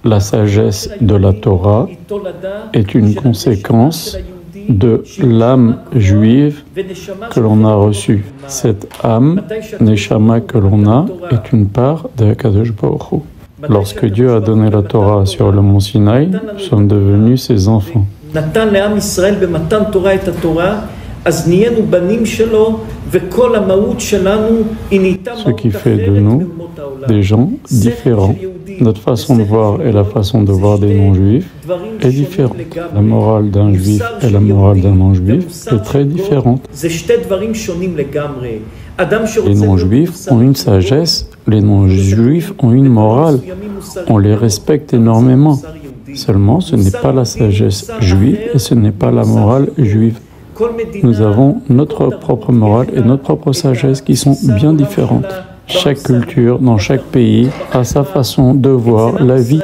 La sagesse de la Torah est une conséquence de l'âme juive que l'on a reçue. Cette âme, Neshama que l'on a, est une part de Akadosh Baruch Hu. Lorsque Dieu a donné la Torah sur le mont Sinaï, nous sommes devenus ses enfants. Ce qui fait de nous des gens différents. Notre façon de voir et la façon de voir des non-juifs est différente. La morale d'un juif et la morale d'un non-juif est très différente. Les non-juifs ont une sagesse, les non-juifs ont une morale. On les respecte énormément. Seulement, ce n'est pas la sagesse juive et ce n'est pas la morale juive. Nous avons notre propre morale et notre propre sagesse qui sont bien différentes. Chaque culture, dans chaque pays, a sa façon de voir la vie.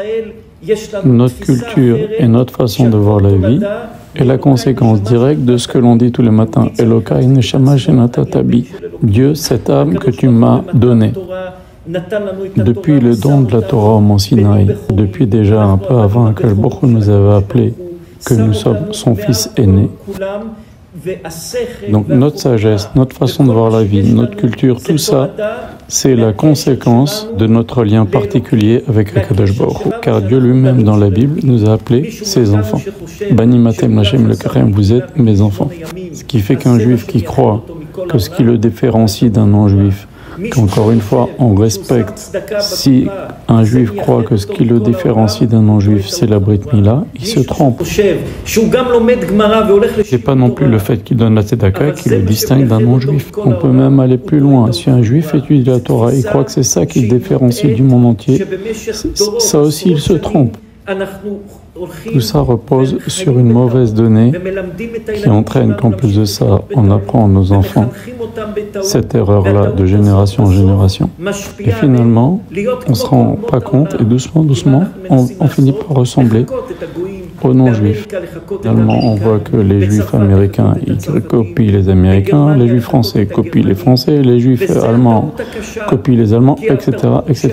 Notre culture et notre façon de voir la vie est la conséquence directe de ce que l'on dit tous les matins. Elokai neshama shenatatabi. Dieu, cette âme que tu m'as donnée. Depuis le don de la Torah au mont Sinaï, depuis déjà un peu avant que Baruch Hu nous avait appelé, que nous sommes son fils aîné. Donc notre sagesse, notre façon de voir la vie, notre culture, tout ça, c'est la conséquence de notre lien particulier avec Akadosh Baruch Hu. Car Dieu lui-même dans la Bible nous a appelés ses enfants. Bani matem lachem lekarem, vous êtes mes enfants. Ce qui fait qu'un juif qui croit que ce qui le différencie d'un non-juif, qu'encore une fois on respecte, si un juif croit que ce qui le différencie d'un non-juif c'est la Brit Mila, il se trompe. C'est pas non plus le fait qu'il donne la tzedaka qui le distingue d'un non-juif. On peut même aller plus loin. Si un juif étudie la Torah et croit que c'est ça qui le différencie du monde entier, ça aussi il se trompe. Tout ça repose sur une mauvaise donnée qui entraîne qu'en plus de ça, on apprend à nos enfants cette erreur-là de génération en génération. Et finalement, on ne se rend pas compte et doucement, on finit par ressembler aux non-juifs. Finalement, on voit que les juifs américains, ils copient les Américains, les juifs français copient les Français, les juifs allemands copient les Allemands, etc., etc.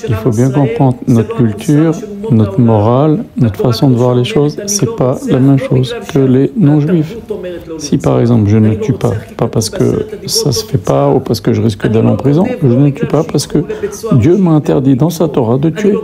Il faut bien comprendre notre culture, notre morale, notre façon de voir les choses, c'est pas la même chose que les non-juifs. Si par exemple je ne tue pas parce que ça se fait pas ou parce que je risque d'aller en prison, je ne tue pas parce que Dieu m'a interdit dans sa Torah de tuer.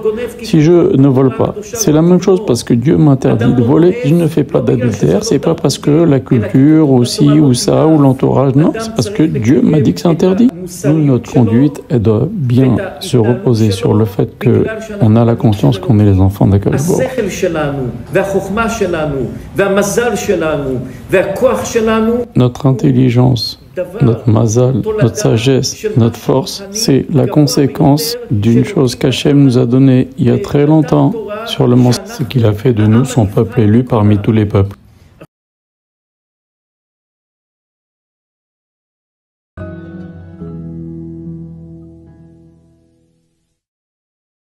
Si je ne vole pas, c'est la même chose parce que Dieu m'interdit de voler. Je ne fais pas d'adultère, c'est pas parce que la culture ou ci ou ça ou l'entourage, non, c'est parce que Dieu m'a dit que c'est interdit. Nous, notre conduite, elle doit bien se reposer sur le fait qu'on a la conscience qu'on est les enfants d'Akadosh Baruch Hu. Notre intelligence, notre mazal, notre sagesse, notre force, c'est la conséquence d'une chose qu'Hachem nous a donnée il y a très longtemps sur le monde. C'est qu'il a fait de nous son peuple élu parmi tous les peuples.